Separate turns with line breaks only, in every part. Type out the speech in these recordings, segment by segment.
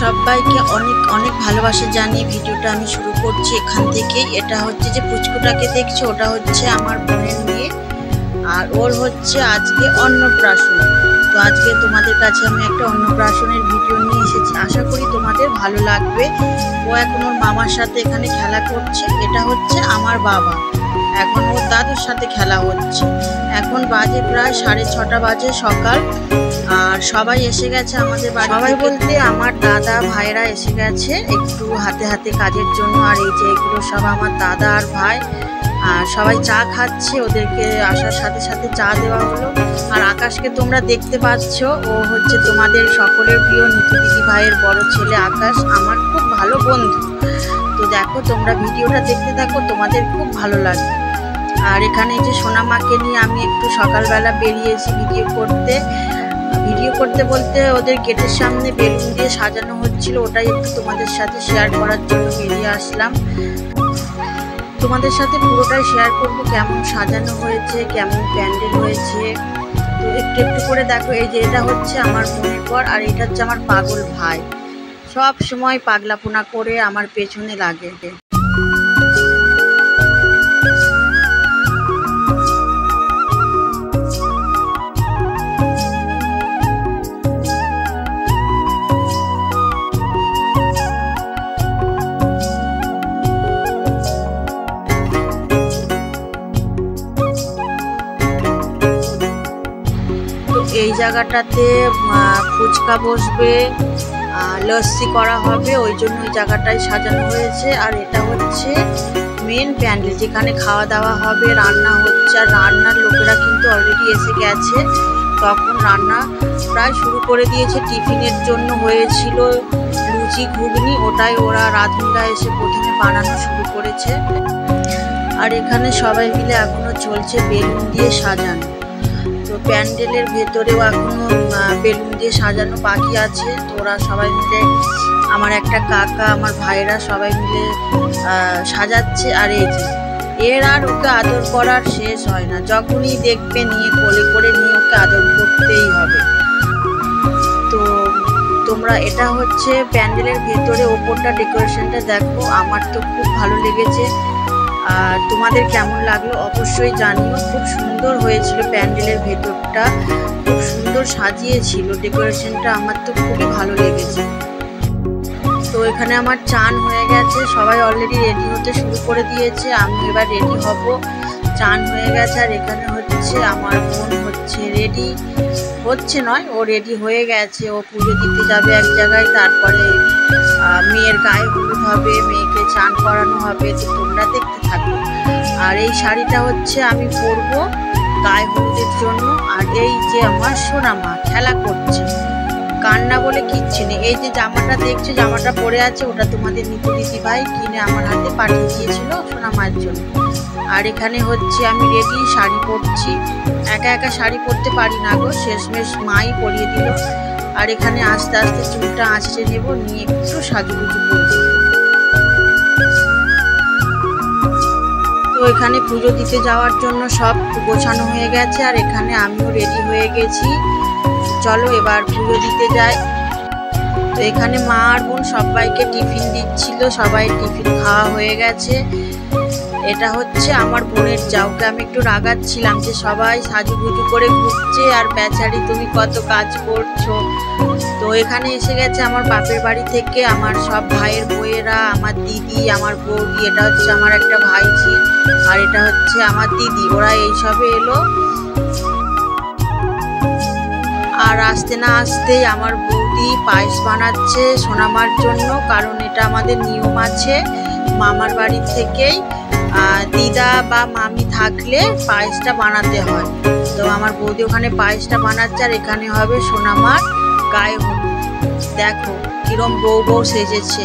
সবাইকে অনেক অনেক ভালোবাসা জানিয়ে ভিডিওটা আমি শুরু করছি এখান থেকে। এটা হচ্ছে যে পুচকুটাকে দেখছো, ওটা হচ্ছে আমার বোনের মেয়ে, আর ওর হচ্ছে আজকে অন্নপ্রাশন। তো আজকে তোমাদের কাছে আমি একটা অন্নপ্রাশনের ভিডিও নিয়ে এসেছি, আশা করি তোমাদের ভালো লাগবে। ও এখন ওর মামার সাথে এখানে খেলা করছে। এটা হচ্ছে আমার বাবা, এখন ওর দাদুর সাথে খেলা হচ্ছে। এখন বাজে প্রায় 6:30 বাজে সকাল, আর সবাই এসে গেছে আমাদের বাড়ি। সবাই বলতে আমার দাদা ভাইরা এসে গেছে একটু হাতে হাতে কাজের জন্য। আর এই যে এগুলো সব আমার দাদা আর ভাই, আর সবাই চা খাচ্ছে। ওদেরকে আসার সাথে সাথে চা দেওয়া হলো। আর আকাশকে তোমরা দেখতে পাচ্ছ, ও হচ্ছে তোমাদের সকলের প্রিয় নিতু দিদি ভাইয়ের বড় ছেলে আকাশ, আমার খুব ভালো বন্ধু। তো দেখো, তোমরা ভিডিওটা দেখতে থাকো, তোমাদের খুব ভালো লাগবে। আর এখানে যে সোনামাকে নিয়ে আমি একটু সকালবেলা বেরিয়েছি ভিডিও করতে বলতে ওদের গেটের সামনে বেলুন দিয়ে সাজানো হচ্ছিল, ওটাই একটু তোমাদের সাথে শেয়ার করার জন্য বেরিয়ে আসলাম। তোমাদের সাথে পুরোটাই শেয়ার করবো, কেমন সাজানো হয়েছে, কেমন প্যান্ডেল হয়েছে। তো একটু একটু করে দেখো। এই যে এটা হচ্ছে আমার বোনের পর, আর এটা হচ্ছে আমার পাগল ভাই, সব সময় পাগলাপোনা করে আমার পেছনে লাগে। এই জায়গাটাতে ফুচকা বসবে, লস্যি করা হবে, ওই জন্য ওই জায়গাটায় সাজানো হয়েছে। আর এটা হচ্ছে মেন প্যান্ডেল, যেখানে খাওয়া দাওয়া হবে, রান্না হচ্ছে। আর রান্নার লোকেরা কিন্তু অলরেডি এসে গেছে, তখন রান্না প্রায় শুরু করে দিয়েছে। টিফিনের জন্য হয়েছিল লুচি ঘুগনি, ওটাই ওরা রাঁধুনিরা এসে প্রথমে বানানো শুরু করেছে। আর এখানে সবাই মিলে এখনো চলছে বেলুন দিয়ে সাজানো। তো প্যান্ডেলের ভেতরেও এখনো বেলুন দিয়ে সাজানো বাকি আছে। তো ওরা সবাই মিলে, আমার একটা কাকা, আমার ভাইরা সবাই মিলে সাজাচ্ছে। আর এই যে এর আর ওকে আদর করার শেষ হয় না, যখনই দেখবে নিয়ে কোলে করে নিয়ে ওকে আদর করতেই হবে। তো তোমরা, এটা হচ্ছে প্যান্ডেলের ভেতরে ওপরটা ডেকোরেশনটা দেখো, আমার তো খুব ভালো লেগেছে। আর তোমাদের কেমন লাগলো অবশ্যই জানিও। খুব সুন্দর হয়েছিল প্যান্ডেলের ভেতরটা, খুব সুন্দর সাজিয়েছিল ডেকোরেশনটা, আমার তো খুবই ভালো লেগেছে। তো এখানে আমার চান হয়ে গেছে, সবাই অলরেডি রেডি হতে শুরু করে দিয়েছে, আমি এবার রেডি হব। চান হয়ে গেছে। আর এখানে হচ্ছে আমার বোন হচ্ছে রেডি হচ্ছে নয়, ও রেডি হয়ে গেছে। ও পুজো দিতে যাবে এক জায়গায়, তারপরে মেয়ের গায়ে হলুদ হবে, মেয়েকে চান করানো হবে। তো তোমরা দেখতে থাকো। আর এই শাড়িটা হচ্ছে আমি পরবো গায়ে হলুদের জন্য। আর এই যে আমার সোনামা খেলা করছে, কান্না বলে কিচ্ছু নেই। এই যে জামাটা দেখছো, জামাটা পরে আছে, ওটা তোমাদের নিতু দিদি ভাই কিনে আমার হাতে পাঠিয়ে দিয়েছিল সোনামার জন্য। আর এখানে হচ্ছে আমি রেডি, শাড়ি পরছি। একা একা শাড়ি পরতে পারি না গো, শেষমেশ মাই পরিয়ে দিল। আর এখানে আস্তে আস্তে চুলটা আঁচড়ে নেব, নিয়ে একটু সাজুগুজু করব। তো এখানে পুজো দিতে যাওয়ার জন্য সব গোছানো হয়ে গেছে। আর এখানে আমিও রেডি হয়ে গেছি, চলো এবার পুজো দিতে যাই। তো এখানে মা আর বোন সবাইকে টিফিন দিচ্ছিল, সবাই টিফিন খাওয়া হয়ে গেছে। এটা হচ্ছে আমার বোনের যাওকে আমি একটু রাগাচ্ছিলাম যে সবাই সাজুগুজু করে ঘুরছে, আর বেচারি তুমি কত কাজ করছো। তো এখানে এসে গেছে আমার বাপের বাড়ি থেকে আমার সব ভাইয়ের বউয়েরা, আমার দিদি, আমার বৌদি, এটা হচ্ছে আমার একটা ভাইঝি, আর এটা হচ্ছে আমার দিদি, ওরা এইসবে এলো। আর আসতে না আসতেই আমার বৌদি পায়েস বানাচ্ছে সোনামার জন্য, কারণ এটা আমাদের নিয়ম আছে মামার বাড়ি থেকেই। দিদা বা মামি থাকলে পায়েসটা বানাতে হয়। তো আমার বৌদি ওখানে পায়েসটা বানাচ্ছে। আর এখানে হবে সোনামার গায়ে হলুদ, দেখো কিরম বউ বউ সেজেছে।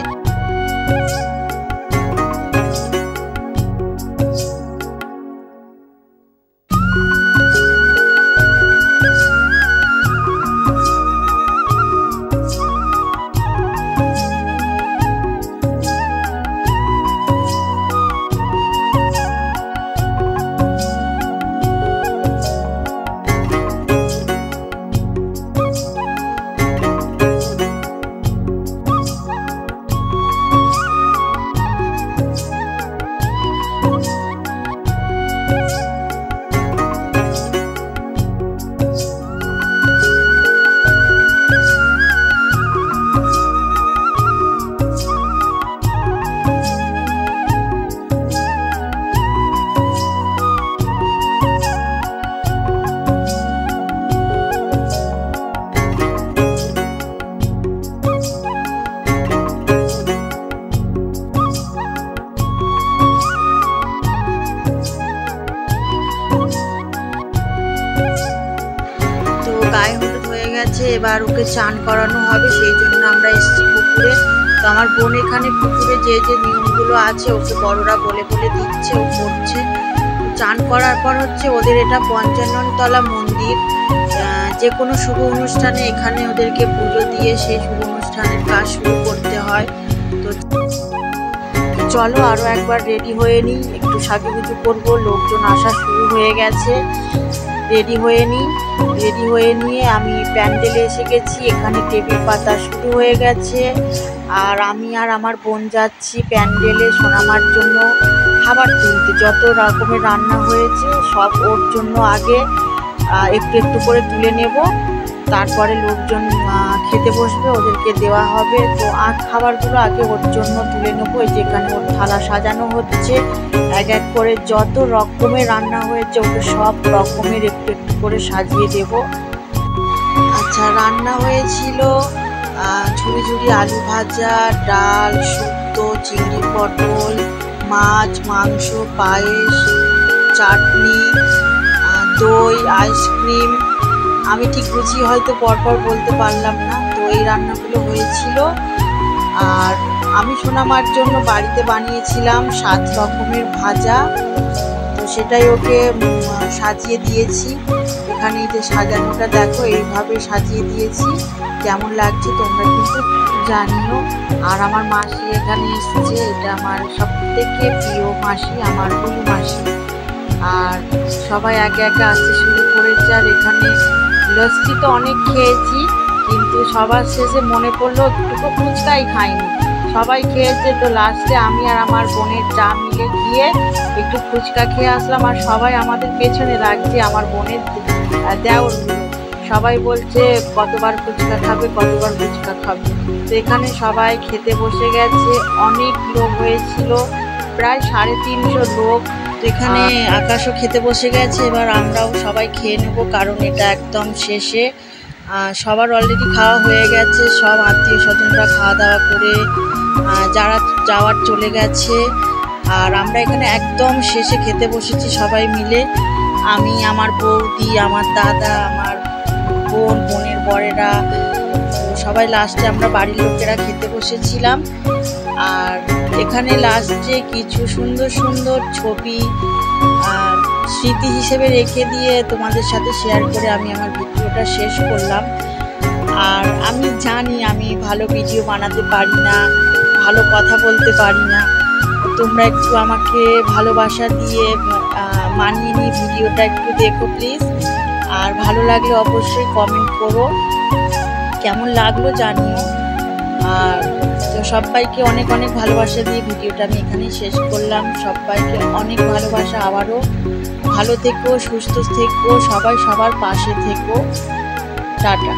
গায়ে হলুদ হয়ে গেছে, এবার ওকে চান করানো হবে, সেই জন্য আমরা এসেছি পুকুরে। তো আমার বোন এখানে পুকুরে যে যে নিয়মগুলো আছে ওকে বড়রা বলে বলে দিচ্ছে, ও করছে। চান করার পর হচ্ছে ওদের এটা ৫৫ তলা মন্দির, যে কোনো শুভ অনুষ্ঠানে এখানে ওদেরকে পুজো দিয়ে সেই শুভ অনুষ্ঠানের কাজ শুরু করতে হয়। তো চলো আরও একবার রেডি হয়ে নিই, একটু সাজুগুজু করবো, লোকজন আসা শুরু হয়ে গেছে। রেডি হয়ে নিয়ে আমি প্যান্ডেলে এসে গেছি, এখানে টেবিল পাতা শুরু হয়ে গেছে। আর আমি আর আমার বোন যাচ্ছি প্যান্ডেলে সোনামার জন্য খাবার তুলতে। যত রকমের রান্না হয়েছে সব ওর জন্য আগে একটু একটু করে তুলে নেব, তারপরে লোকজন খেতে বসবে, ওদেরকে দেওয়া হবে। তো খাবারগুলো আগে ওর জন্য তুলে নেবো। যেখানে ওর থালা সাজানো হচ্ছে, এক এক করে যত রকমের রান্না হয়েছে ওকে সব রকমের একটু একটু করে সাজিয়ে দেব। আচ্ছা, রান্না হয়েছিল ঝুড়ি ঝুড়ি আলু ভাজা, ডাল, শুক্তো, চিংড়ি পটল, মাছ, মাংস, পায়েস, চাটনি, দই, আইসক্রিম। আমি ঠিক বুঝিয়ে হয়তো পরপর বলতে পারলাম না। তো এই রান্নাগুলো হয়েছিল। আর আমি সোনামার জন্য বাড়িতে বানিয়েছিলাম 7 রকমের ভাজা, তো সেটাই ওকে সাজিয়ে দিয়েছি। এখানে যে সাজানোটা দেখো, এইভাবে সাজিয়ে দিয়েছি। কেমন লাগছে তোমরা কিন্তু জানিও। আর আমার মাসি এখানে এসেছে, এটা আমার সবথেকে প্রিয় মাসি, আমার বুলু মাসি। আর সবাই একে একে আসতে শুরু করেছে। আর এখানে লস্যি তো অনেক খেয়েছি, কিন্তু সবার শেষে মনে পড়লো একটুকু ফুচকাই খাইনি। সবাই খেয়েছে, তো লাস্টে আমি আর আমার বোনের চা মিলে গিয়ে একটু ফুচকা খেয়ে আসলাম। আর সবাই আমাদের পেছনে লাগছে, আমার বোনের দেওরগুলো সবাই বলছে কতবার ফুচকা খাবে, কতবার ফুচকা খাবে। তো এখানে সবাই খেতে বসে গেছে, অনেক লোক হয়েছিল, প্রায় 350 লোক। তো এখানে আকাশও খেতে বসে গেছে, এবার আমরাও সবাই খেয়ে নেব, কারণ এটা একদম শেষে। সবার অলরেডি খাওয়া হয়ে গেছে, সব আত্মীয় স্বজনরা খাওয়া দাওয়া করে যারা যাওয়ার চলে গেছে। আর আমরা এখানে একদম শেষে খেতে বসেছি সবাই মিলে, আমি, আমার বৌদি, আমার দাদা, আমার বোন, বোনের বরেরা, সবাই লাস্টে আমরা বাড়ির লোকেরা খেতে বসেছিলাম। আর এখানে লাস্টে কিছু সুন্দর সুন্দর ছবি আর স্মৃতি হিসেবে রেখে দিয়ে তোমাদের সাথে শেয়ার করে আমি আমার ভিডিওটা শেষ করলাম। আর আমি জানি আমি ভালো ভিডিও বানাতে পারি না, ভালো কথা বলতে পারি না, তোমরা একটু আমাকে ভালোবাসা দিয়ে মানিয়ে নিয়ে ভিডিওটা একটু দেখো প্লিজ। আর ভালো লাগলে অবশ্যই কমেন্ট করো, কেমন লাগলো জানিও। আর তো সবাইকে অনেক অনেক ভালোবাসা দিয়ে ভিডিওটা আমি এখানেই শেষ করলাম। সবাইকে অনেক ভালোবাসা, আবারও ভালো থেকো, সুস্থ থেকো, সবাই সবার পাশে থেকো। টাটা।